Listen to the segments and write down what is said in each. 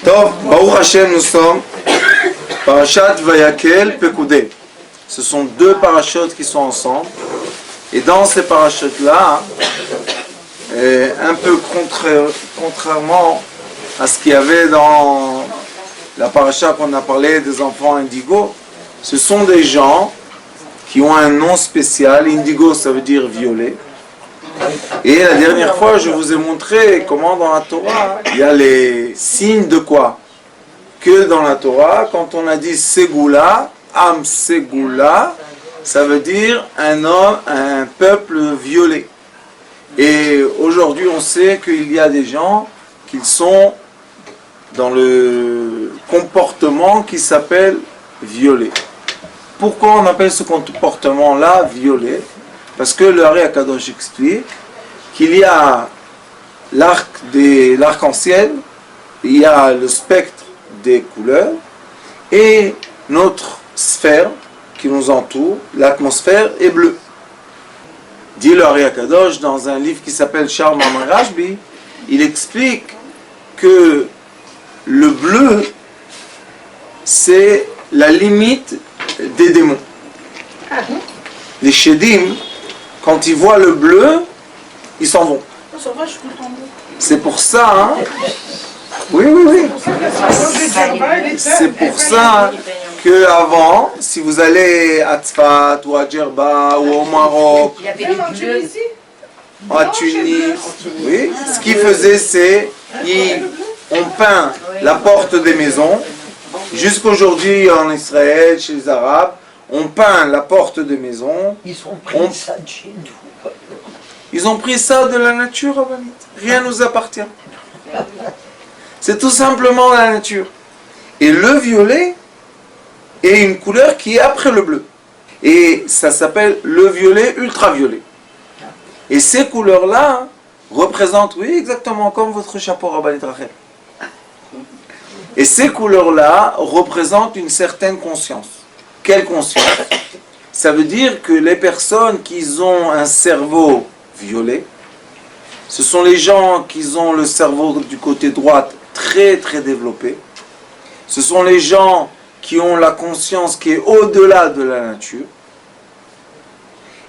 Tov, Baruch Hashem, nous sommes Parashat Vayakel Pekudei. Ce sont deux parachutes qui sont ensemble. Et dans ces parachutes-là, un peu contrairement à ce qu'il y avait dans la paracha qu'on a parlé des enfants indigo, ce sont des gens qui ont un nom spécial. Indigo, ça veut dire violet. Et la dernière fois, je vous ai montré comment dans la Torah, il y a les signes de quoi? Que dans la Torah, quand on a dit Ségoula, Am Ségoula, ça veut dire un homme, un peuple violet. Et aujourd'hui, on sait qu'il y a des gens qui sont dans le comportement qui s'appelle violet. Pourquoi on appelle ce comportement-là violet? Parce que le Hari Akadosh explique qu'il y a l'arc-en-ciel, il y a le spectre des couleurs, et notre sphère qui nous entoure, l'atmosphère est bleue. Dit le Hari Akadosh dans un livre qui s'appelle Shar Mamar Rashbi, il explique que le bleu, c'est la limite des démons. Les Shedim, quand ils voient le bleu, ils s'en vont. C'est pour ça, hein? Oui. C'est pour ça qu'avant, si vous allez à Tzfat ou à Djerba ou au Maroc, à Tunis, oui, ce qu'ils faisaient, c'est on peint la porte des maisons. Jusqu'aujourd'hui en Israël, chez les Arabes, on peint la porte des maisons. Ils ont pris ça de chez nous. Ils ont pris ça de la nature, Rabanit. Rien ne nous appartient. C'est tout simplement la nature. Et le violet est une couleur qui est après le bleu. Et ça s'appelle le violet ultraviolet. Et ces couleurs-là représentent, oui, exactement comme votre chapeau, Rabanit Rachel. Et ces couleurs-là représentent une certaine conscience. Quelle conscience? Ça veut dire que les personnes qui ont un cerveau violet, ce sont les gens qui ont le cerveau du côté droit très très développé. Ce sont les gens qui ont la conscience qui est au-delà de la nature.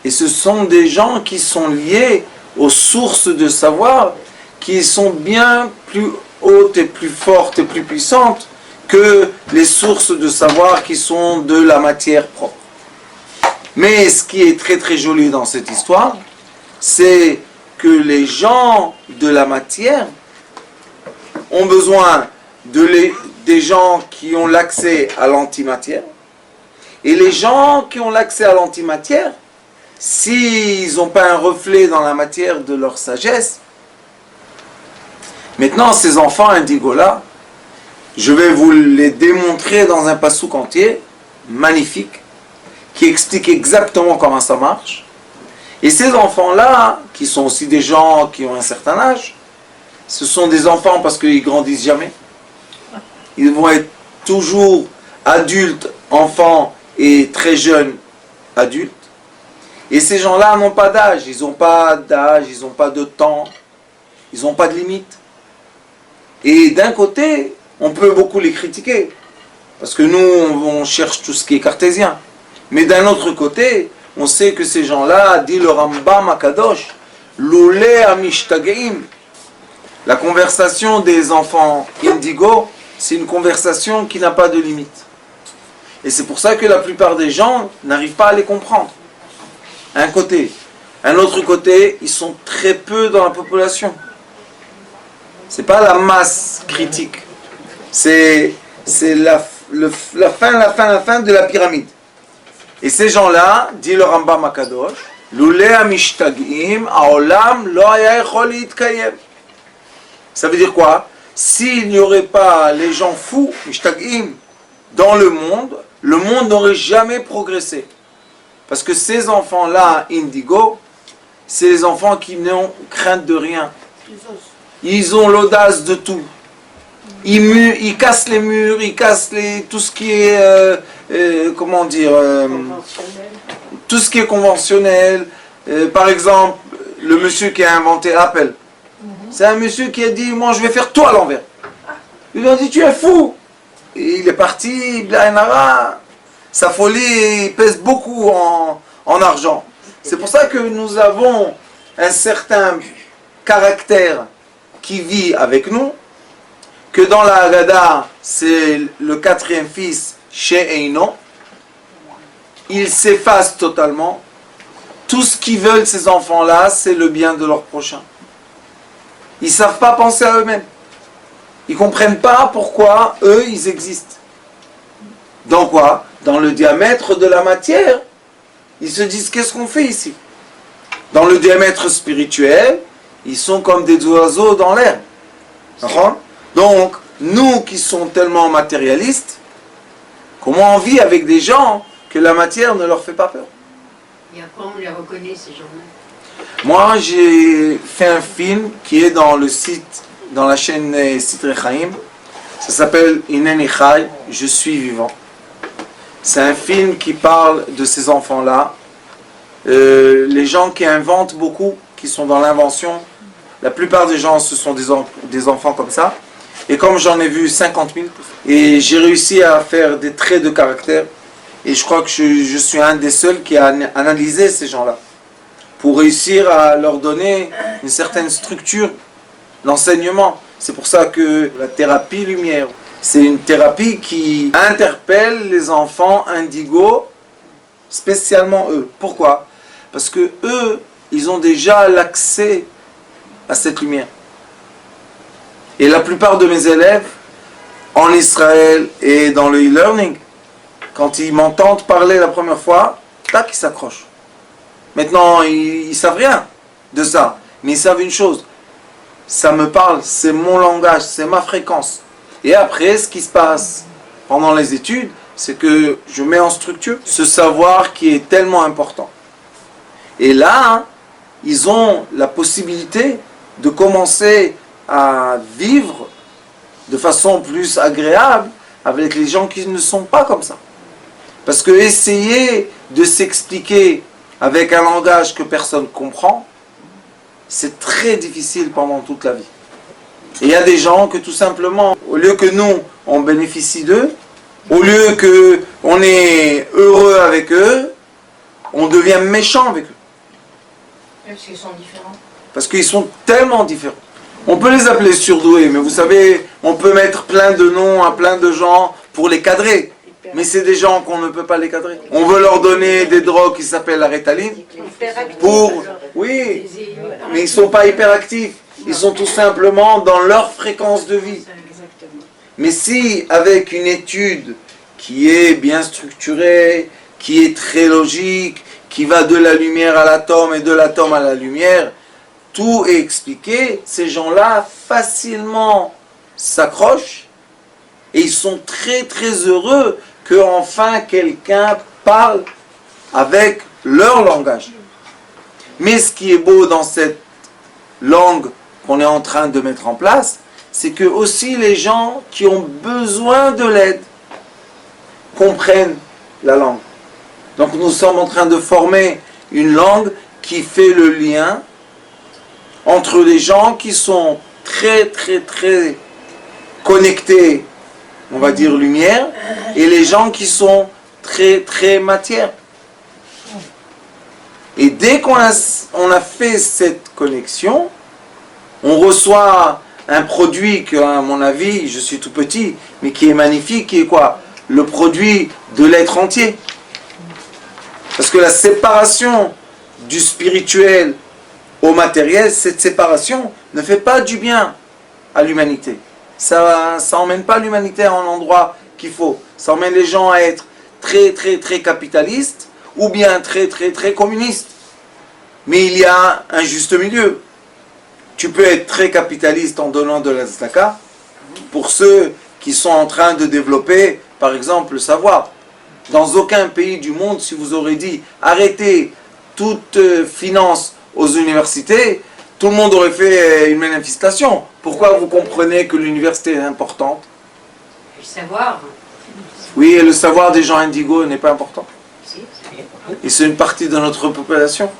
Et ce sont des gens qui sont liés aux sources de savoir qui sont bien plus hautes et plus fortes et plus puissantes que les sources de savoir qui sont de la matière propre. Mais ce qui est très très joli dans cette histoire, c'est que les gens de la matière ont besoin des gens qui ont l'accès à l'antimatière. Et les gens qui ont l'accès à l'antimatière, s'ils n'ont pas un reflet dans la matière de leur sagesse, maintenant ces enfants indigos-là, je vais vous les démontrer dans un passouk entier, magnifique, qui explique exactement comment ça marche. Et ces enfants-là, qui sont aussi des gens qui ont un certain âge, ce sont des enfants parce qu'ils grandissent jamais. Ils vont être toujours adultes, enfants et très jeunes adultes. Et ces gens-là n'ont pas d'âge, ils n'ont pas de temps, ils n'ont pas de limite. Et d'un côté, on peut beaucoup les critiquer, parce que nous, on cherche tout ce qui est cartésien. Mais d'un autre côté, on sait que ces gens-là, dit le Rambam Akadosh, Loulé Amishtageim. La conversation des enfants indigo, c'est une conversation qui n'a pas de limite. Et c'est pour ça que la plupart des gens n'arrivent pas à les comprendre. Un côté. Un autre côté, ils sont très peu dans la population. C'est pas la masse critique. C'est la fin de la pyramide. Et ces gens-là, dit le Rambam Akadosh, Loulé Amishtageim, Aolam lo haya echol litkayem. Ça veut dire quoi? S'il n'y aurait pas les gens fous, Mishtagim, dans le monde n'aurait jamais progressé. Parce que ces enfants-là, indigo, c'est les enfants qui n'ont crainte de rien. Ils ont l'audace de tout. Ils cassent les murs, ils cassent tout ce qui est, tout ce qui est conventionnel. Par exemple, le monsieur qui a inventé Apple. C'est un monsieur qui a dit, moi je vais faire tout à l'envers. Ils lui ont dit, tu es fou. Et il est parti, Blainara. Sa folie pèse beaucoup en argent. C'est pour ça que nous avons un certain caractère qui vit avec nous, que dans la Haggadah, c'est le quatrième fils, She'eino. Il s'efface totalement. Tout ce qu'ils veulent, ces enfants-là, c'est le bien de leur prochain. Ils ne savent pas penser à eux-mêmes. Ils ne comprennent pas pourquoi eux, ils existent. Dans quoi? Dans le diamètre de la matière. Ils se disent, qu'est-ce qu'on fait ici? Dans le diamètre spirituel, ils sont comme des oiseaux dans l'air. Donc, nous qui sommes tellement matérialistes, comment on vit avec des gens que la matière ne leur fait pas peur? Et après, on les reconnaît, ces gens-là. Moi, j'ai fait un film qui est dans le site, dans la chaîne Sitre Chaim. Ça s'appelle Hineni Chai, Je suis vivant. C'est un film qui parle de ces enfants-là. Les gens qui inventent beaucoup, qui sont dans l'invention, la plupart des gens, ce sont des enfants comme ça. Et comme j'en ai vu 50 000, et j'ai réussi à faire des traits de caractère, et je crois que je suis un des seuls qui a analysé ces gens-là, pour réussir à leur donner une certaine structure, l'enseignement. C'est pour ça que la thérapie lumière, c'est une thérapie qui interpelle les enfants indigos, spécialement eux. Pourquoi? Parce que eux, ils ont déjà l'accès à cette lumière. Et la plupart de mes élèves, en Israël et dans le e-learning, quand ils m'entendent parler la première fois, tac, ils s'accrochent. Maintenant, ils savent rien de ça, mais ils savent une chose. Ça me parle, c'est mon langage, c'est ma fréquence. Et après, ce qui se passe pendant les études, c'est que je mets en structure ce savoir qui est tellement important. Et là, ils ont la possibilité de commencer à vivre de façon plus agréable avec les gens qui ne sont pas comme ça. Parce que essayer de s'expliquer avec un langage que personne ne comprend, c'est très difficile pendant toute la vie. Et il y a des gens que tout simplement, au lieu que nous, on bénéficie d'eux, au lieu qu'on est heureux avec eux, on devient méchant avec eux. Parce qu'ils sont différents. Parce qu'ils sont tellement différents. On peut les appeler surdoués, mais vous savez, on peut mettre plein de noms à plein de gens pour les cadrer. Mais c'est des gens qu'on ne peut pas les cadrer. On veut leur donner des drogues qui s'appellent la Ritaline pour... Oui, mais ils ne sont pas hyperactifs. Ils sont tout simplement dans leur fréquence de vie. Mais si, avec une étude qui est bien structurée, qui est très logique, qui va de la lumière à l'atome et de l'atome à la lumière, tout est expliqué, ces gens-là facilement s'accrochent et ils sont très très heureux que enfin quelqu'un parle avec leur langage. Mais ce qui est beau dans cette langue qu'on est en train de mettre en place, c'est que aussi les gens qui ont besoin de l'aide comprennent la langue. Donc nous sommes en train de former une langue qui fait le lien entre les gens qui sont très très très connectés, on va dire lumière, et les gens qui sont très très matière. Et dès qu'on a fait cette connexion, on reçoit un produit que, à mon avis, je suis tout petit, mais qui est magnifique, qui est quoi? Le produit de l'être entier. Parce que la séparation du spirituel au matériel, cette séparation ne fait pas du bien à l'humanité. Ça emmène pas l'humanité à un endroit qu'il faut. Ça emmène les gens à être très très très capitalistes ou bien très très très communistes. Mais il y a un juste milieu. Tu peux être très capitaliste en donnant de la tzedaka pour ceux qui sont en train de développer, par exemple, le savoir. Dans aucun pays du monde, si vous aurez dit arrêtez toute finance aux universités, tout le monde aurait fait une manifestation. Pourquoi vous comprenez que l'université est importante? Le savoir. Oui, et le savoir des gens indigos n'est pas important. Si. Et c'est une partie de notre population.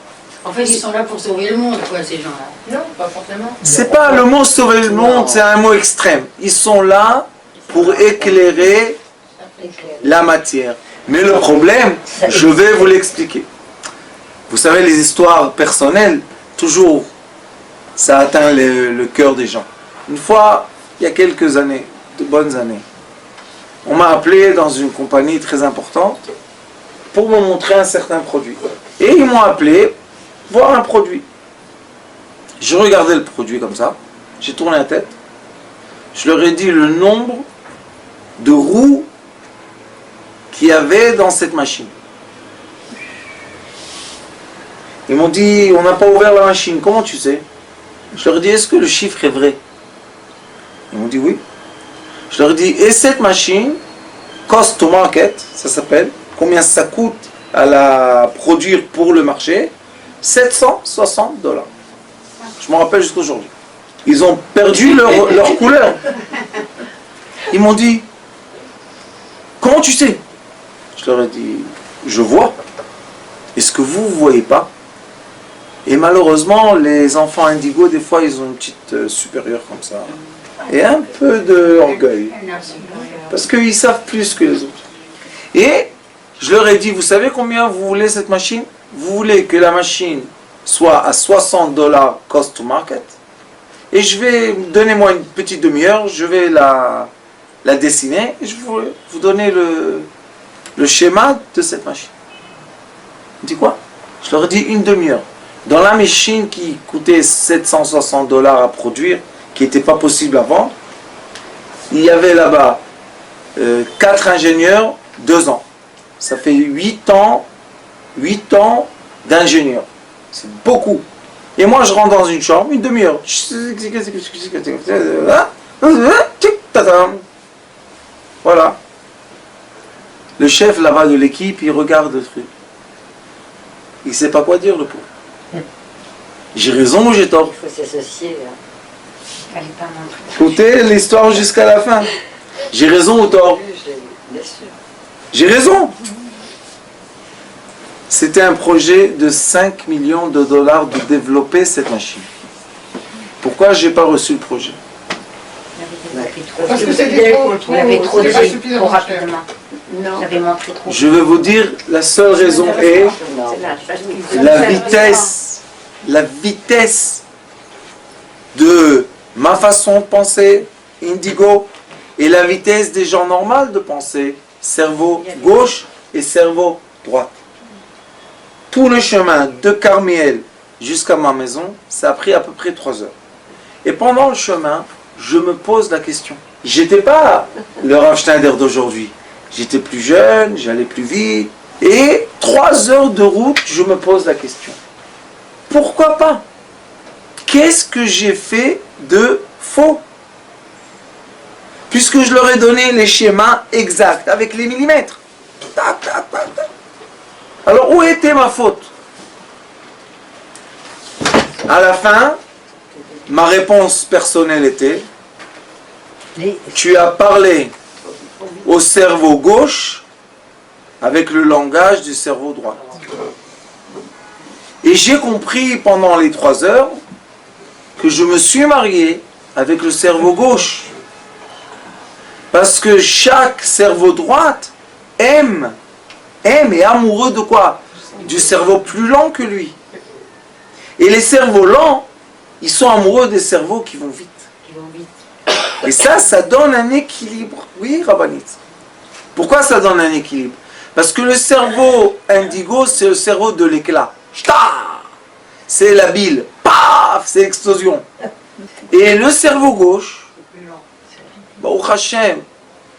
En fait, ils sont là pour sauver le monde, quoi, ces gens-là. Non, pas forcément. C'est pas le mot sauver le monde, c'est un mot extrême. Ils sont là pour éclairer la matière. Mais le problème, je vais vous l'expliquer. Vous savez, les histoires personnelles, toujours, ça atteint le cœur des gens. Une fois, il y a quelques années, de bonnes années, on m'a appelé dans une compagnie très importante pour me montrer un certain produit. Et ils m'ont appelé voir un produit. Je regardais le produit comme ça, j'ai tourné la tête, je leur ai dit le nombre de roues qu'il y avait dans cette machine. Ils m'ont dit, on n'a pas ouvert la machine, comment tu sais? Je leur ai dit, est-ce que le chiffre est vrai? Ils m'ont dit oui. Je leur ai dit, et cette machine, cost to market, ça s'appelle, combien ça coûte à la produire pour le marché? $760. Je m'en rappelle jusqu'aujourd'hui. Ils ont perdu leur couleur. Ils m'ont dit, comment tu sais? Je leur ai dit, je vois. Est-ce que vous ne voyez pas? Et malheureusement, les enfants indigos, des fois, ils ont une petite supérieure comme ça. Et un peu d'orgueil. Parce qu'ils savent plus que les autres. Et je leur ai dit, vous savez combien vous voulez cette machine? Vous voulez que la machine soit à $60 cost to market? Et je vais, donnez-moi une petite demi-heure, je vais la dessiner et je vais vous donner le schéma de cette machine. On dit quoi? Je leur ai dit une demi-heure. Dans la machine qui coûtait $760 à produire, qui n'était pas possible avant, il y avait là-bas 4 ingénieurs, 2 ans. Ça fait 8 ans d'ingénieur. C'est beaucoup. Et moi, je rentre dans une chambre, une demi-heure. Voilà. Le chef là-bas de l'équipe, il regarde le truc. Il ne sait pas quoi dire, le pauvre. J'ai raison ou j'ai tort? Il faut s'associer. Écoutez l'histoire jusqu'à la fin. J'ai raison ou tort? Bien sûr. J'ai raison. C'était un projet de 5 millions de dollars de développer cette machine. Pourquoi j'ai pas reçu le projet? Parce que c'était trop Trop rapidement. Non. J'avais montré trop. Je vais vous dire, la seule raison est la vitesse de ma façon de penser, indigo, et la vitesse des gens normaux de penser, cerveau gauche et cerveau droit. Tout le chemin de Carmiel jusqu'à ma maison, ça a pris à peu près 3 heures. Et pendant le chemin, je me pose la question. J'étais pas le Rav Schneider d'aujourd'hui. J'étais plus jeune, j'allais plus vite. Et 3 heures de route, je me pose la question. Pourquoi pas? Qu'est-ce que j'ai fait de faux? Puisque je leur ai donné les schémas exacts, avec les millimètres. Tac, tac, tac, tac. Alors, où était ma faute? À la fin, ma réponse personnelle était, tu as parlé au cerveau gauche avec le langage du cerveau droit. Et j'ai compris pendant les 3 heures que je me suis marié avec le cerveau gauche. Parce que chaque cerveau droite aime et est amoureux de quoi? Du cerveau plus lent que lui. Et les cerveaux lents, ils sont amoureux des cerveaux qui vont vite. Et ça donne un équilibre. Oui, Rabbanit. Pourquoi ça donne un équilibre? Parce que le cerveau indigo, c'est le cerveau de l'éclat. C'est la bile. Paf, c'est l'explosion. Et le cerveau gauche, au Hachem,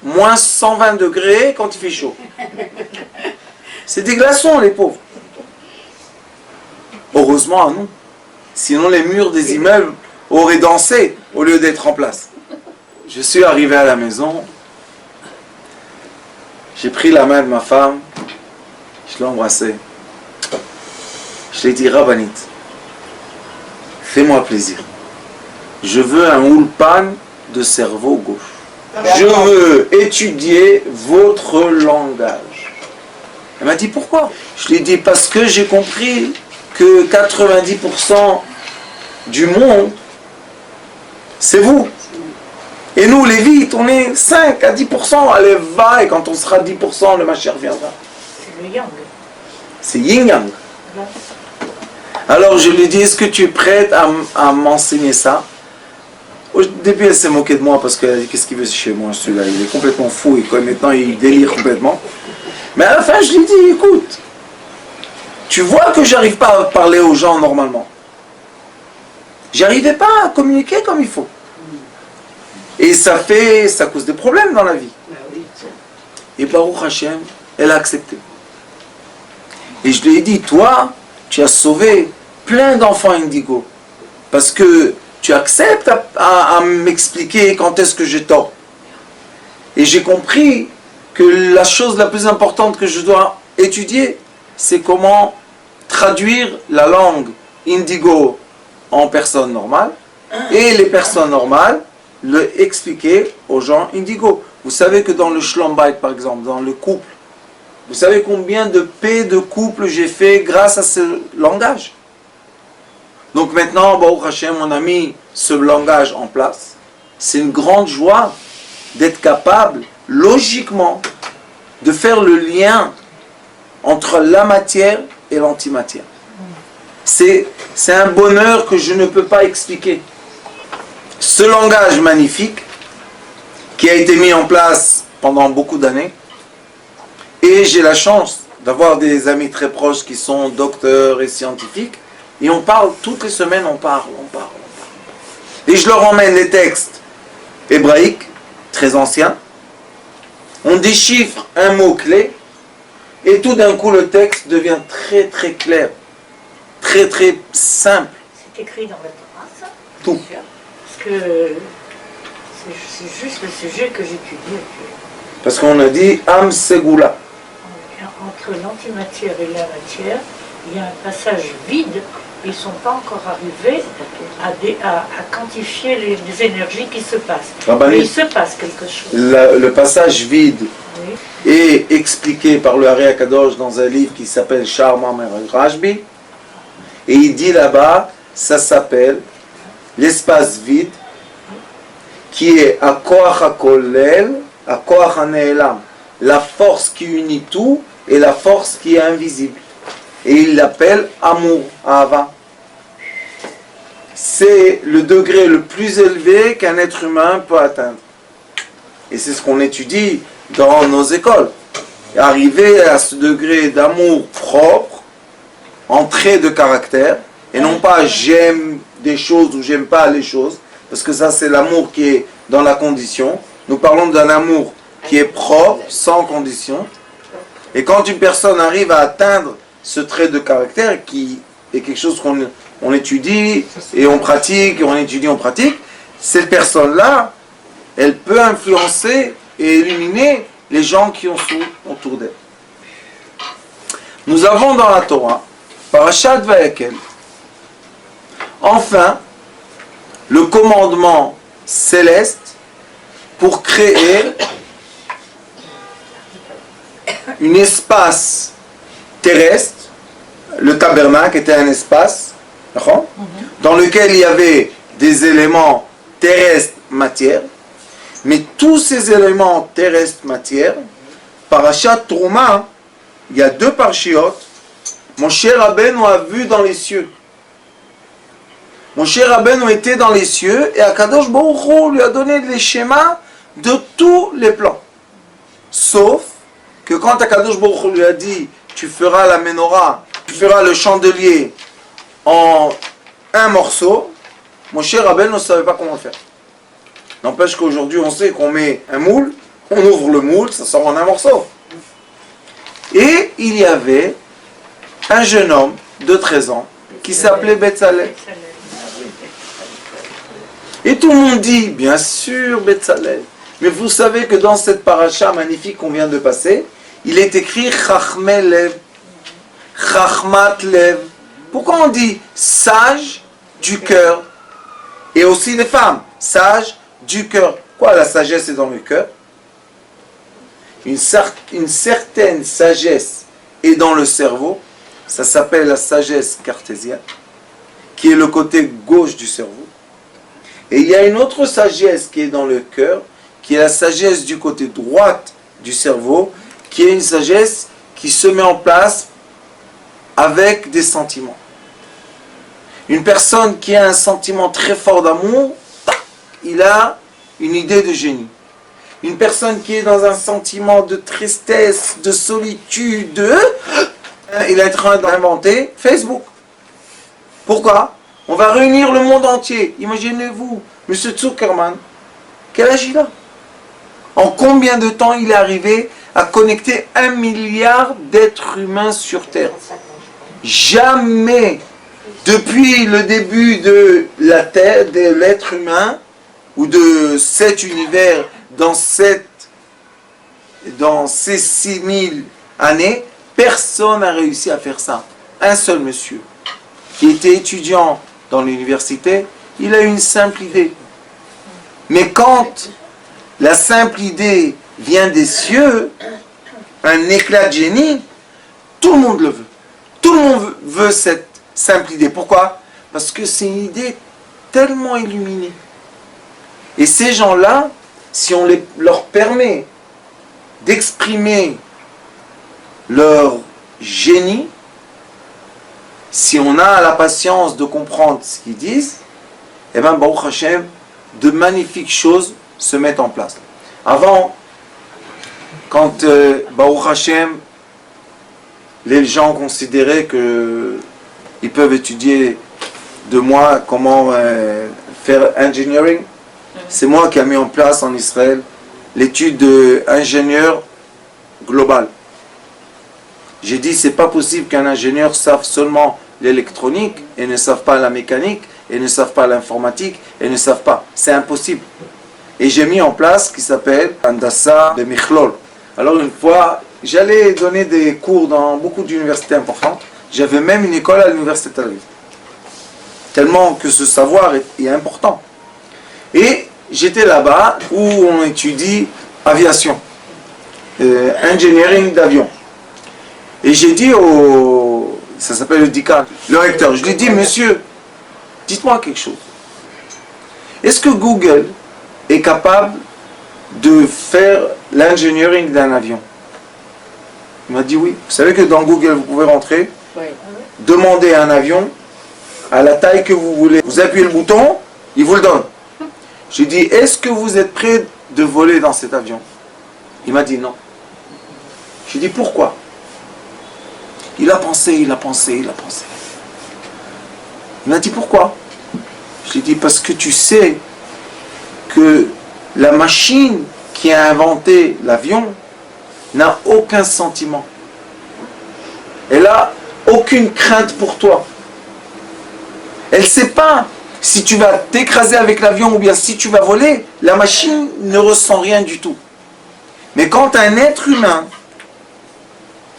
moins 120 degrés quand il fait chaud. C'est des glaçons, les pauvres. Heureusement à nous. Sinon, les murs des immeubles auraient dansé au lieu d'être en place. Je suis arrivé à la maison. J'ai pris la main de ma femme. Je l'ai embrassée. Je lui ai dit, Rabbanit, fais-moi plaisir. Je veux un ulpan de cerveau gauche. Je veux étudier votre langage. Elle m'a dit, pourquoi? Je lui ai dit, parce que j'ai compris que 90% du monde, c'est vous. Et nous, les vites, on est 5 à 10%. Allez, va, et quand on sera 10%, le Mashiach viendra. C'est le yang. C'est yin-yang. Alors je lui ai dit, est-ce que tu es prête à m'enseigner ça? Au début, elle s'est moquée de moi parce qu'elle a dit, qu'est-ce qu'il veut chez moi, celui-là? Il est complètement fou, et maintenant il délire complètement. Mais à la fin, je lui ai dit, écoute, tu vois que j'arrive pas à parler aux gens normalement. J'arrivais pas à communiquer comme il faut. Et ça cause des problèmes dans la vie. Et Baruch Hashem, elle a accepté. Et je lui ai dit, toi, tu as sauvé plein d'enfants indigo. Parce que tu acceptes à m'expliquer quand est-ce que j'ai tort. Et j'ai compris que la chose la plus importante que je dois étudier, c'est comment traduire la langue indigo en personne normale. Et les personnes normales, le expliquer aux gens indigo. Vous savez que dans le Shlom Bayit, par exemple, dans le couple, vous savez combien de paix de couple j'ai fait grâce à ce langage. Donc maintenant, Baruch Hashem, on a mis ce langage en place. C'est une grande joie d'être capable, logiquement, de faire le lien entre la matière et l'antimatière. C'est un bonheur que je ne peux pas expliquer. Ce langage magnifique, qui a été mis en place pendant beaucoup d'années, et j'ai la chance d'avoir des amis très proches qui sont docteurs et scientifiques, et on parle, toutes les semaines on parle. Et je leur emmène les textes hébraïques, très anciens, on déchiffre un mot-clé, et tout d'un coup le texte devient très très clair, très très simple. C'est écrit dans la Torah, ça? Tout. Parce que c'est juste le sujet que j'étudie. Parce qu'on a dit Am Segula. Entre l'antimatière et la matière, il y a un passage vide. Ils ne sont pas encore arrivés à quantifier les énergies qui se passent. Mais il se passe quelque chose. Le passage vide oui. est expliqué par le Hari Akadosh dans un livre qui s'appelle Sha'ar Ma'amer Rashbi. Et il dit là-bas, ça s'appelle l'espace vide qui est à Koach HaKolel, à Koach HaNe'elam, la force qui unit tout et la force qui est invisible. Et il l'appelle amour, ahava. C'est le degré le plus élevé qu'un être humain peut atteindre. Et c'est ce qu'on étudie dans nos écoles. Arriver à ce degré d'amour propre, en trait de caractère, et non pas j'aime des choses ou j'aime pas les choses, parce que ça c'est l'amour qui est dans la condition. Nous parlons d'un amour qui est propre, sans condition. Et quand une personne arrive à atteindre ce trait de caractère qui est quelque chose qu'on étudie et on pratique, et on étudie, on pratique, cette personne-là, elle peut influencer et éliminer les gens qui sont autour d'elle. Nous avons dans la Torah, Parashat Vayakel, enfin, le commandement céleste pour créer un espace terrestre. Le tabernacle était un espace dans lequel il y avait des éléments terrestres matière, mais tous ces éléments terrestres matière, Parashat Trouma, il y a 2 parashiot, Moshe Rabbeinu a vu dans les cieux. Moshe Rabbeinu était dans les cieux et Akadosh Baruch Hu lui a donné les schémas de tous les plans. Sauf que quand Akadosh Baruch Hu lui a dit tu feras la menorah, tu feras le chandelier en un morceau, Moshe Rabbeinu ne savait pas comment le faire. N'empêche qu'aujourd'hui on sait qu'on met un moule, on ouvre le moule, ça sort en un morceau. Et il y avait un jeune homme de 13 ans qui s'appelait Betzalel. Et tout le monde dit, bien sûr Betzalel. Mais vous savez que dans cette paracha magnifique qu'on vient de passer, il est écrit Chachmei Lev, Chachmat Lev. Pourquoi on dit sage du cœur? Et aussi les femmes, sage du cœur. Quoi, la sagesse est dans le cœur? Une certaine sagesse est dans le cerveau, ça s'appelle la sagesse cartésienne, qui est le côté gauche du cerveau. Et il y a une autre sagesse qui est dans le cœur, qui est la sagesse du côté droite du cerveau, qui est une sagesse qui se met en place avec des sentiments. Une personne qui a un sentiment très fort d'amour, il a une idée de génie. Une personne qui est dans un sentiment de tristesse, de solitude, il est en train d'inventer Facebook. Pourquoi? On va réunir le monde entier. Imaginez-vous, M. Zuckerman, quel âge il a? En combien de temps il est arrivé à connecter 1 milliard d'êtres humains sur Terre? Jamais, depuis le début de la Terre, de l'être humain, ou de cet univers, dans ces 6000 années, personne n'a réussi à faire ça. Un seul monsieur, qui était étudiant dans l'université, il a eu une simple idée. Mais quand la simple idée vient des cieux, un éclat de génie, tout le monde le veut. Tout le monde veut cette simple idée. Pourquoi? Parce que c'est une idée tellement illuminée. Et ces gens-là, si on leur permet d'exprimer leur génie, si on a la patience de comprendre ce qu'ils disent, eh bien, Baruch Hashem, de magnifiques choses se mettent en place. Avant, quand Baruch Hashem, les gens considéraient qu'ils peuvent étudier de moi comment faire engineering, c'est moi qui ai mis en place en Israël l'étude d'ingénieur global. J'ai dit, c'est pas possible qu'un ingénieur sache seulement l'électronique et ne sache pas la mécanique et ne sache pas l'informatique et ne sache pas. C'est impossible. Et j'ai mis en place ce qui s'appelle Handassa de Michlol. Alors une fois, j'allais donner des cours dans beaucoup d'universités importantes. J'avais même une école à l'université de Tel Aviv. Tellement que ce savoir est important. Et j'étais là-bas où on étudie aviation, engineering d'avion. Et j'ai dit ça s'appelle le DICA, le recteur, je lui ai dit, monsieur, dites-moi quelque chose. Est-ce que Google est capable de faire l'engineering d'un avion? Il m'a dit oui. Vous savez que dans Google, vous pouvez rentrer, demander un avion à la taille que vous voulez. Vous appuyez le bouton, il vous le donne. J'ai dit, est-ce que vous êtes prêt de voler dans cet avion? Il m'a dit non. J'ai dit, pourquoi? Il a pensé. Il m'a dit, pourquoi? Je lui ai dit, parce que tu sais que la machine qui a inventé l'avion n'a aucun sentiment. Elle n'a aucune crainte pour toi. Elle ne sait pas si tu vas t'écraser avec l'avion ou bien si tu vas voler. La machine ne ressent rien du tout. Mais quand un être humain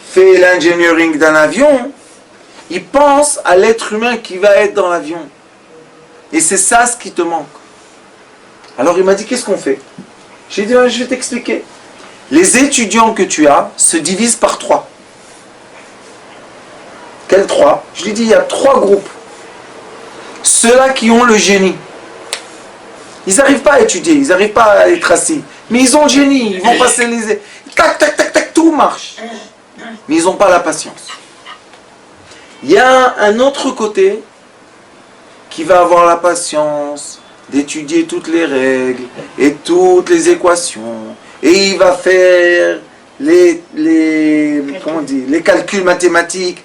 fait l'engineering d'un avion, il pense à l'être humain qui va être dans l'avion. Et c'est ça ce qui te manque. Alors il m'a dit, qu'est-ce qu'on fait? J'ai dit, je vais t'expliquer. Les étudiants que tu as se divisent par 3. Quels 3? Je lui ai dit, il y a 3 groupes. Ceux-là qui ont le génie. Ils n'arrivent pas à étudier, ils n'arrivent pas à être assis. Mais ils ont le génie, ils vont passer les... Tac, tac, tac, tac, tout marche. Mais ils n'ont pas la patience. Il y a un autre côté qui va avoir la patience d'étudier toutes les règles et toutes les équations. Et il va faire les calculs mathématiques.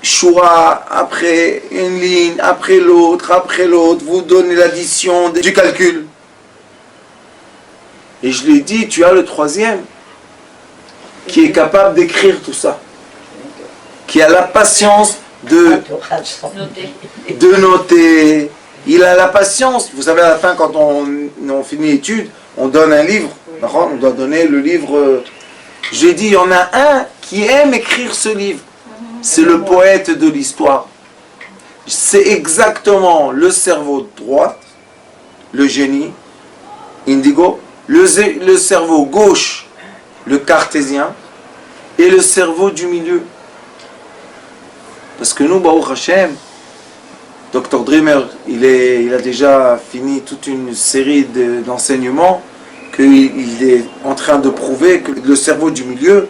Choix après une ligne, après l'autre, vous donnez l'addition du calcul. Et je lui ai dit, tu as le 3e qui est capable d'écrire tout ça, qui a la patience de noter. Il a la patience. Vous savez, à la fin, quand on finit l'étude, on donne un livre. On doit donner le livre. Je lui ai dit, il y en a un qui aime écrire ce livre. C'est le poète de l'histoire. C'est exactement le cerveau droit, le génie, indigo, le cerveau gauche, le cartésien, et le cerveau du milieu. Parce que nous, Baruch Hashem, Dr. Dreamer, il a déjà fini toute une série d'enseignements qu'il est en train de prouver que le cerveau du milieu,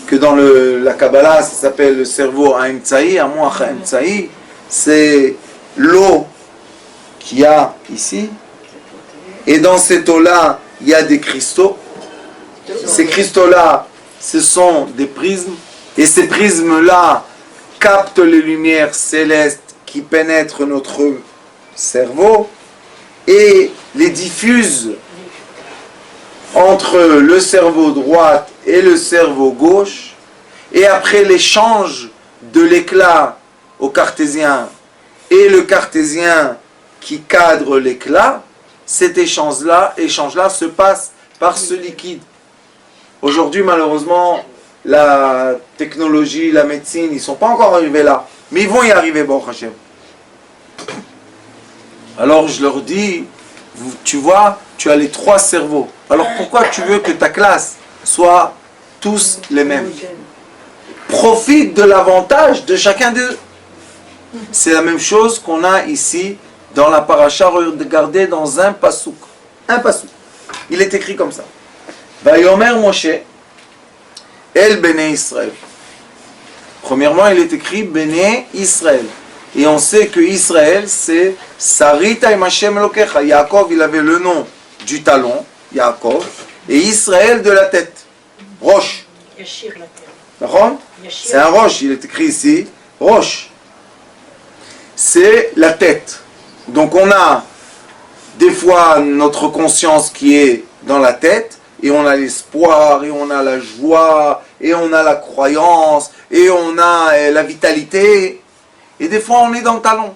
que dans la Kabbalah, ça s'appelle le cerveau Ha'emtsaï, Hamoach Ha'emtsaï, c'est l'eau qu'il y a ici. Et dans cette eau-là, il y a des cristaux. Ces cristaux-là, ce sont des prismes. Et ces prismes-là captent les lumières célestes qui pénètrent notre cerveau et les diffusent entre le cerveau droit et le cerveau gauche. Et après l'échange de l'éclat au cartésien et le cartésien qui cadre l'éclat, cet échange-là se passe par ce liquide. Aujourd'hui, malheureusement, la technologie, la médecine, ils ne sont pas encore arrivés là. Mais ils vont y arriver, Baruch Hashem. Alors je leur dis, tu vois, tu as les 3 cerveaux. Alors pourquoi tu veux que ta classe soit tous les mêmes? Profite de l'avantage de chacun d'eux. C'est la même chose qu'on a ici dans la paracha, regardez dans un pasouk. Un pasouk. Il est écrit comme ça. Vayomer Moshe, El Bene Israël. Premièrement, il est écrit Bene Israël. Et on sait que Israël, c'est Sarita im Hashem Elokecha. Yaakov, il avait le nom du talon, Yaakov, et Israël de la tête. Roche. Yashir la terre. C'est un roche, il est écrit ici, roche. C'est la tête. Donc on a des fois notre conscience qui est dans la tête, et on a l'espoir, et on a la joie, et on a la croyance, et on a la vitalité. Et des fois on est dans le talon.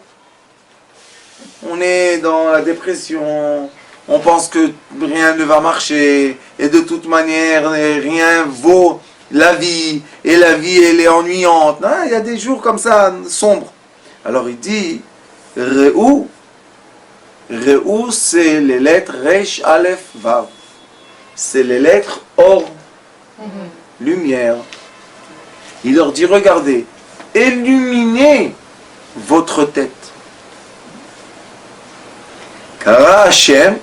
On est dans la dépression, on pense que rien ne va marcher, et de toute manière rien vaut la vie, et la vie elle est ennuyante. Non, il y a des jours comme ça, sombres. Alors il dit, Re'ou, c'est les lettres Resh, Aleph, Vav. C'est les lettres Or, lumière. Il leur dit, regardez, illuminez votre tête. Car Hachem,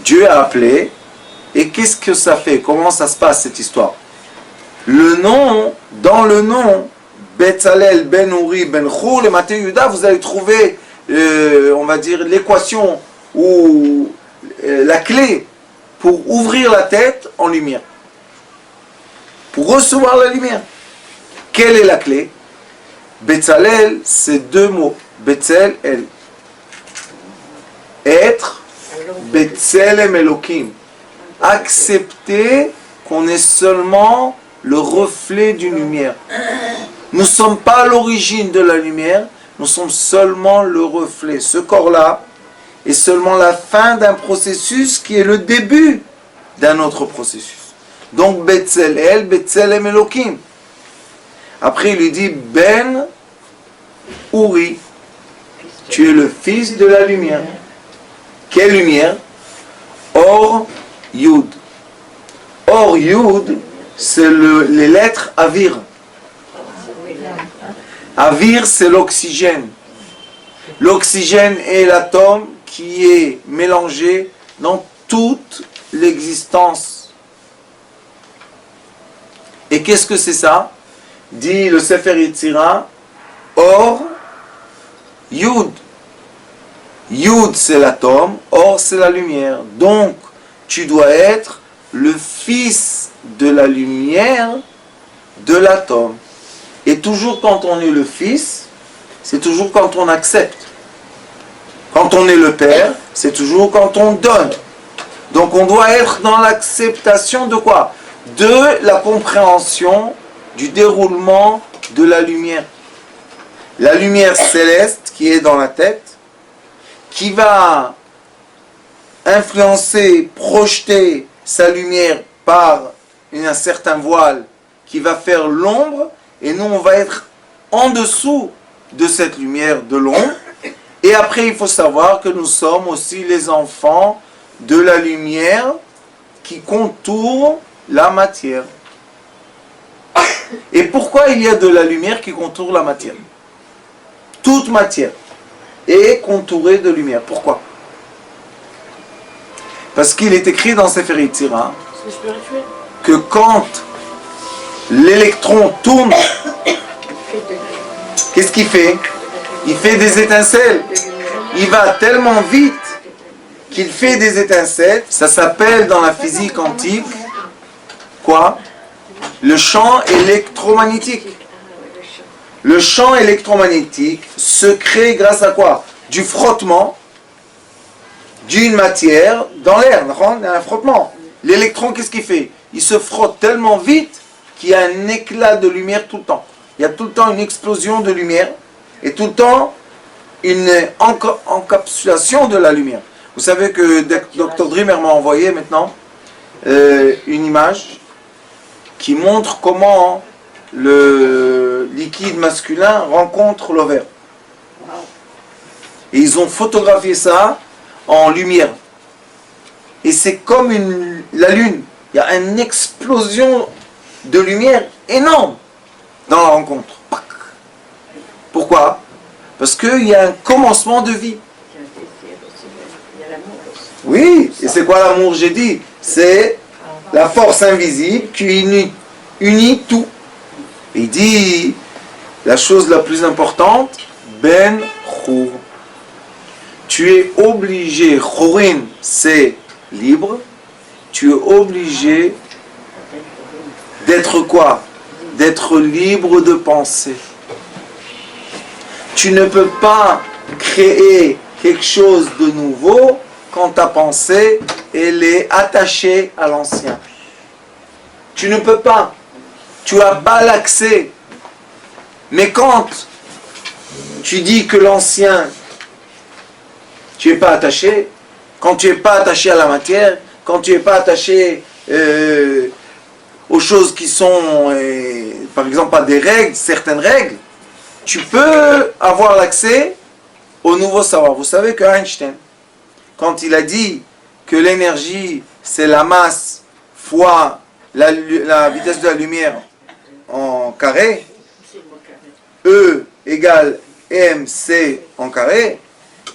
Dieu a appelé, et qu'est-ce que ça fait? Comment ça se passe cette histoire? Le nom, dans le nom, Betzalel, Ben Uri, Ben Chur, le Maté Yuda, vous allez trouver, on va dire, l'équation ou la clé pour ouvrir la tête en lumière. Pour recevoir la lumière. Quelle est la clé? Betzalel, c'est 2 mots. Betzel-el. Être, Betzelem Elokim. Accepter qu'on est seulement le reflet d'une lumière. Nous ne sommes pas l'origine de la lumière, nous sommes seulement le reflet. Ce corps-là est seulement la fin d'un processus qui est le début d'un autre processus. Donc Betzel-el, Betzelem Elokim. Après il lui dit Ben Uri, tu es le fils de la lumière. Quelle lumière? Or Yud. Or Yud, c'est les lettres Avir. Avir, c'est l'oxygène. L'oxygène est l'atome qui est mélangé dans toute l'existence. Et qu'est-ce que c'est ça? Dit le Sefer Yetzira, Or Yud. Yud, c'est l'atome, Or, c'est la lumière. Donc, tu dois être le fils de la lumière de l'atome. Et toujours quand on est le fils, c'est toujours quand on accepte. Quand on est le père, c'est toujours quand on donne. Donc on doit être dans l'acceptation de quoi? De la compréhension du déroulement de la lumière. La lumière céleste qui est dans la tête, qui va influencer, projeter sa lumière par un certain voile qui va faire l'ombre, et nous on va être en dessous de cette lumière de l'ombre. Et après il faut savoir que nous sommes aussi les enfants de la lumière qui contourne la matière. Et pourquoi il y a de la lumière qui contourne la matière? toute matière est contourée de lumière. Pourquoi? Parce qu'il est écrit dans Sefer Yetzira que quand l'électron tourne, qu'est-ce qu'il fait? Il fait des étincelles. Il va tellement vite qu'il fait des étincelles. Ça s'appelle dans la physique quantique quoi? Le champ électromagnétique. Le champ électromagnétique se crée grâce à quoi? Du frottement d'une matière dans l'air. Il y a un frottement. L'électron, qu'est-ce qu'il fait? Il se frotte tellement vite qu'il y a un éclat de lumière tout le temps. Il y a tout le temps une explosion de lumière et tout le temps une encapsulation de la lumière. Vous savez que Dr. Dreamer m'a envoyé maintenant une image qui montre comment le liquide masculin rencontre l'ovaire. Et ils ont photographié ça en lumière. Et c'est comme la lune. Il y a une explosion de lumière énorme dans la rencontre. Pourquoi? Parce qu'il y a un commencement de vie. Oui, et c'est quoi l'amour? J'ai dit, c'est la force invisible qui unit tout. Il dit, la chose la plus importante, Ben Chour. Tu es obligé, Chorin, c'est libre, tu es obligé d'être quoi? D'être libre de penser. Tu ne peux pas créer quelque chose de nouveau quand ta pensée elle est attachée à l'ancien. Tu ne peux pas. Tu n'as pas l'accès. Mais quand tu dis que l'ancien, tu n'es pas attaché, quand tu n'es pas attaché à la matière, quand tu n'es pas attaché aux choses qui sont, par exemple, à des règles, certaines règles, tu peux avoir l'accès au nouveau savoir. Vous savez que Einstein, quand il a dit que l'énergie, c'est la masse fois la vitesse de la lumière en carré, E égale mc en carré,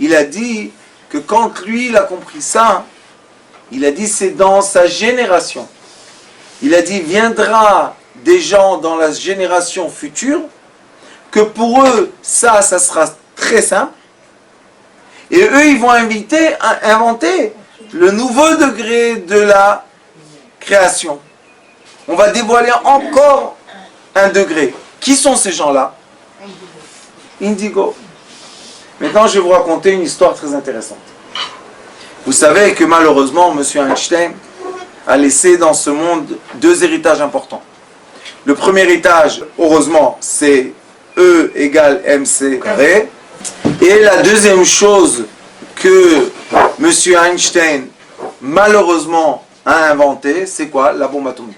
il a dit que quand lui il a compris ça, il a dit c'est dans sa génération. Il a dit viendra des gens dans la génération future que pour eux ça sera très simple et eux ils vont inventer le nouveau degré de la création. On va dévoiler encore un degré. Qui sont ces gens-là? Indigo. Maintenant, je vais vous raconter une histoire très intéressante. Vous savez que malheureusement, M. Einstein a laissé dans ce monde deux héritages importants. Le premier héritage, heureusement, c'est E égale mc carré. Et la deuxième chose que M. Einstein, malheureusement, a inventé, c'est quoi? La bombe atomique.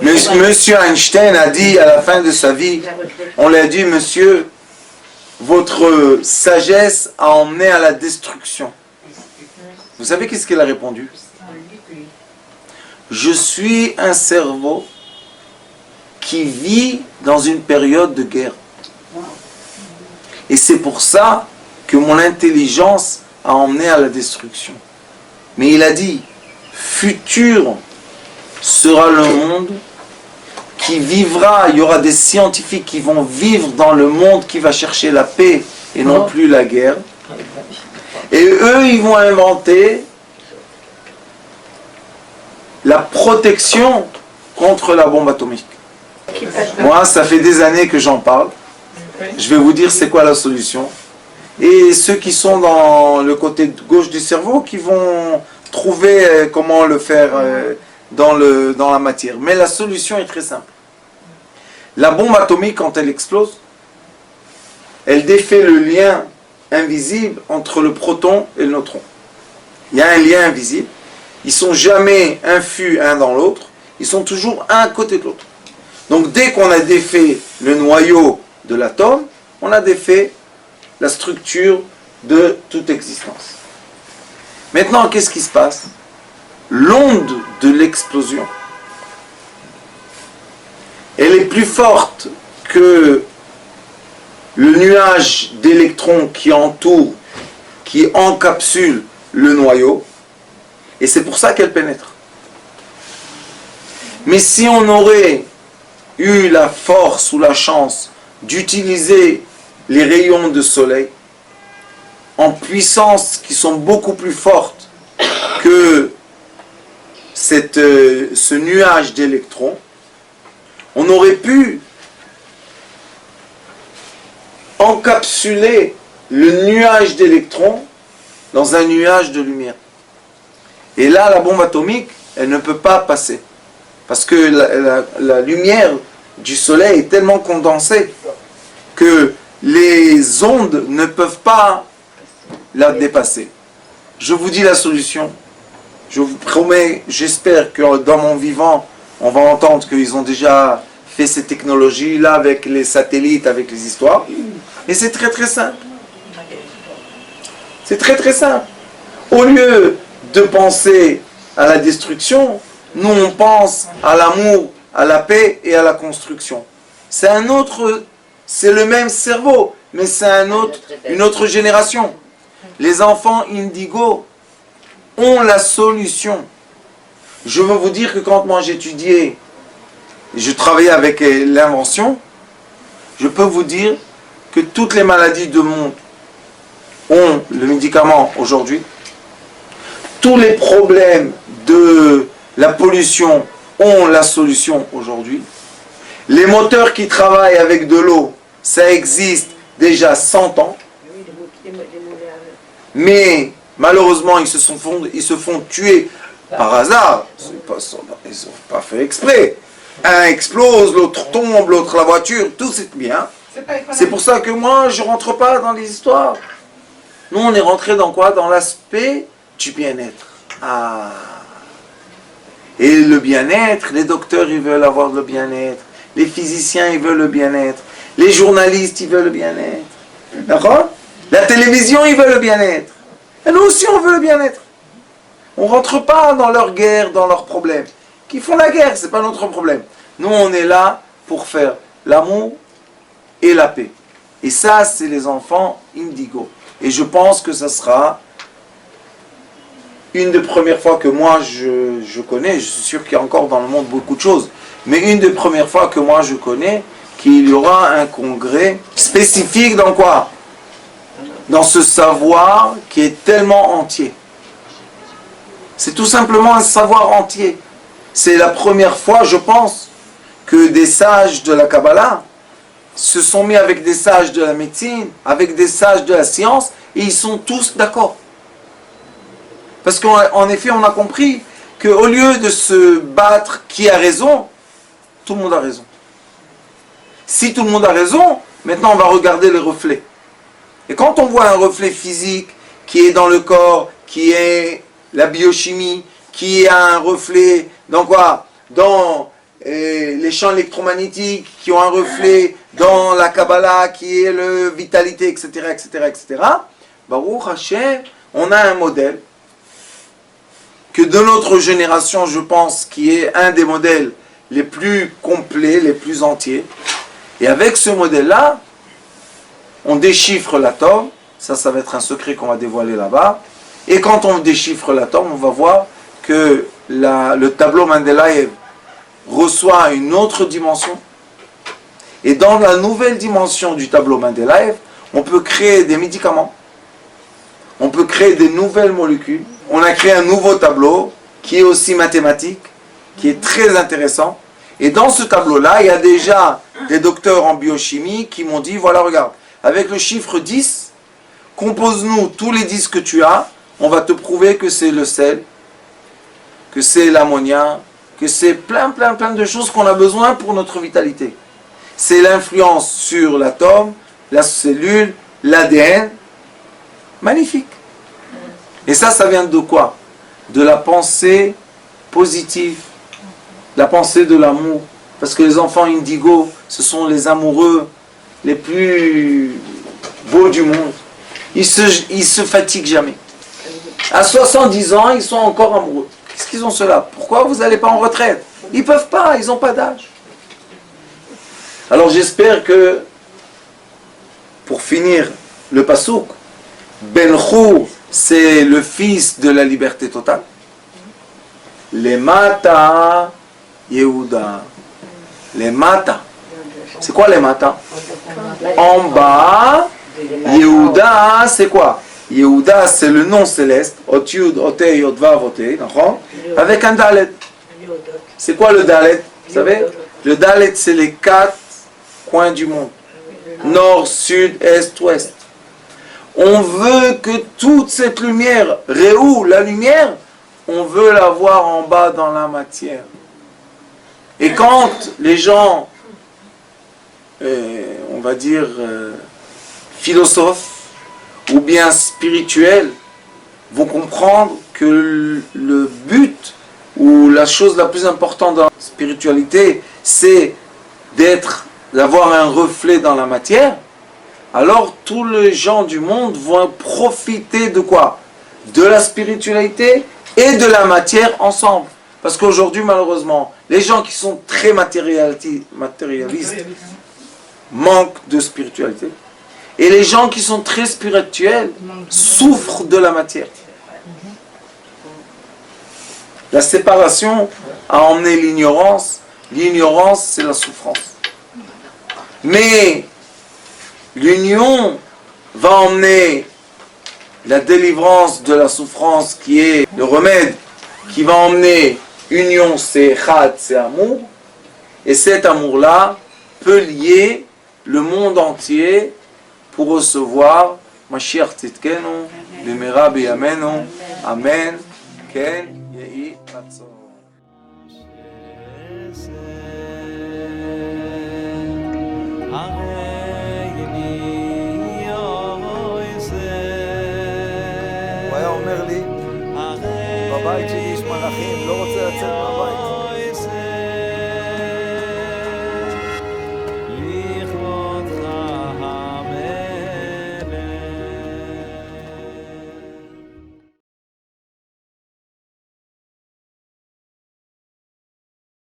Monsieur Einstein a dit à la fin de sa vie, on lui a dit, monsieur, votre sagesse a emmené à la destruction. Vous savez qu'est-ce qu'il a répondu? Je suis un cerveau qui vit dans une période de guerre. Et c'est pour ça que mon intelligence a emmené à la destruction. Mais il a dit, futur sera le monde qui vivra, il y aura des scientifiques qui vont vivre dans le monde qui va chercher la paix et non plus la guerre. Et eux, ils vont inventer la protection contre la bombe atomique. Moi, ça fait des années que j'en parle. Je vais vous dire c'est quoi la solution. Et ceux qui sont dans le côté gauche du cerveau qui vont trouver comment le faire dans la matière. Mais la solution est très simple. La bombe atomique, quand elle explose, elle défait le lien invisible entre le proton et le neutron. Il y a un lien invisible. Ils ne sont jamais infus un dans l'autre. Ils sont toujours un à côté de l'autre. Donc dès qu'on a défait le noyau de l'atome, on a défait la structure de toute existence. Maintenant, qu'est-ce qui se passe? L'onde de l'explosion, elle est plus forte que le nuage d'électrons qui entoure, qui encapsule le noyau, et c'est pour ça qu'elle pénètre. Mais si on aurait eu la force ou la chance d'utiliser les rayons de soleil en puissance qui sont beaucoup plus fortes que ce nuage d'électrons, on aurait pu encapsuler le nuage d'électrons dans un nuage de lumière. Et là, la bombe atomique, elle ne peut pas passer. Parce que la lumière du soleil est tellement condensée que les ondes ne peuvent pas la dépasser. Je vous dis la solution. Je vous promets, j'espère que dans mon vivant, on va entendre qu'ils ont déjà fait ces technologies-là avec les satellites, avec les histoires. Et c'est très très simple. C'est très très simple. Au lieu de penser à la destruction, nous on pense à l'amour, à la paix et à la construction. C'est le même cerveau, mais c'est une autre génération. Les enfants indigo ont la solution. Je veux vous dire que quand moi j'étudiais, je travaillais avec l'invention, je peux vous dire que toutes les maladies du monde ont le médicament aujourd'hui. Tous les problèmes de la pollution ont la solution aujourd'hui. Les moteurs qui travaillent avec de l'eau, ça existe déjà 100 ans. Mais malheureusement, ils se font tuer par hasard. Ils n'ont pas fait exprès. Un explose, l'autre tombe, l'autre la voiture, tout c'est bien. C'est pour ça que moi, je ne rentre pas dans les histoires. Nous, on est rentré dans quoi? Dans l'aspect du bien-être. Ah. Et le bien-être, les docteurs, ils veulent avoir le bien-être. Les physiciens, ils veulent le bien-être. Les journalistes, ils veulent le bien-être. D'accord? La télévision, ils veulent le bien-être. Et nous aussi, on veut le bien-être. On ne rentre pas dans leur guerre, dans leurs problèmes. Qui font la guerre, ce n'est pas notre problème. Nous, on est là pour faire l'amour et la paix. Et ça, c'est les enfants indigo. Et je pense que ça sera une des premières fois que moi je connais, je suis sûr qu'il y a encore dans le monde beaucoup de choses, mais une des premières fois que moi je connais qu'il y aura un congrès spécifique dans quoi? Dans ce savoir qui est tellement entier. C'est tout simplement un savoir entier. C'est la première fois, je pense, que des sages de la Kabbalah se sont mis avec des sages de la médecine, avec des sages de la science, et ils sont tous d'accord. Parce qu'en effet, on a compris qu'au lieu de se battre qui a raison, tout le monde a raison. Si tout le monde a raison, maintenant on va regarder les reflets. Et quand on voit un reflet physique qui est dans le corps, qui est la biochimie, qui a un reflet dans quoi? Dans les champs électromagnétiques, qui ont un reflet dans la Kabbalah, qui est le vitalité, etc., etc., etc. Baruch Hashem, on a un modèle que de notre génération, je pense, qui est un des modèles les plus complets, les plus entiers. Et avec ce modèle-là, on déchiffre l'atome. Ça va être un secret qu'on va dévoiler là-bas. Et quand on déchiffre l'atome, on va voir que le tableau Mendeleïev reçoit une autre dimension. Et dans la nouvelle dimension du tableau Mendeleïev, on peut créer des médicaments. On peut créer des nouvelles molécules. On a créé un nouveau tableau qui est aussi mathématique, qui est très intéressant. Et dans ce tableau-là, il y a déjà des docteurs en biochimie qui m'ont dit, voilà, regarde, avec le chiffre 10, compose-nous tous les 10 que tu as, on va te prouver que c'est le sel, que c'est l'ammoniac, que c'est plein de choses qu'on a besoin pour notre vitalité. C'est l'influence sur l'atome, la cellule, l'ADN. Magnifique. Et ça vient de quoi? De la pensée positive, la pensée de l'amour. Parce que les enfants indigo, ce sont les amoureux les plus beaux du monde. Ils se fatiguent jamais. À 70 ans, ils sont encore amoureux. Qu'est-ce qu'ils ont cela? Pourquoi vous n'allez pas en retraite? Ils ne peuvent pas, ils n'ont pas d'âge. Alors j'espère que pour finir le pasouk, Benchou, c'est le fils de la liberté totale. Les Mata, Yehuda. Les Mata. C'est quoi les Mata? En bas, Yehuda, c'est quoi? Yehuda, c'est le nom céleste. Otyud, Otei, Otvav, Otei, avec un Dalet. C'est quoi le Dalet? Vous savez? Le Dalet, c'est les 4 coins du monde. Nord, sud, est, ouest. On veut que toute cette lumière, Réou, la lumière, on veut la voir en bas dans la matière. Et quand les gens, on va dire, philosophes ou bien spirituels, vont comprendre que le but ou la chose la plus importante dans la spiritualité, c'est d'avoir un reflet dans la matière, alors tous les gens du monde vont profiter de quoi? De la spiritualité et de la matière ensemble. Parce qu'aujourd'hui, malheureusement, les gens qui sont très matérialistes manquent de spiritualité. Et les gens qui sont très spirituels souffrent de la matière. La séparation a emmené l'ignorance. L'ignorance, c'est la souffrance. Mais l'union va emmener la délivrance de la souffrance qui est le remède, qui va emmener union, c'est chad, c'est amour. Et cet amour-là peut lier le monde entier pour recevoir Mashiach Tzidkenu, Bimera B'Yamenu, Amen, Ken, Yehi Ratzon. הוא היה אומר לי, בבית שלי יש מלאכים, לא רוצה לצאת מהבית.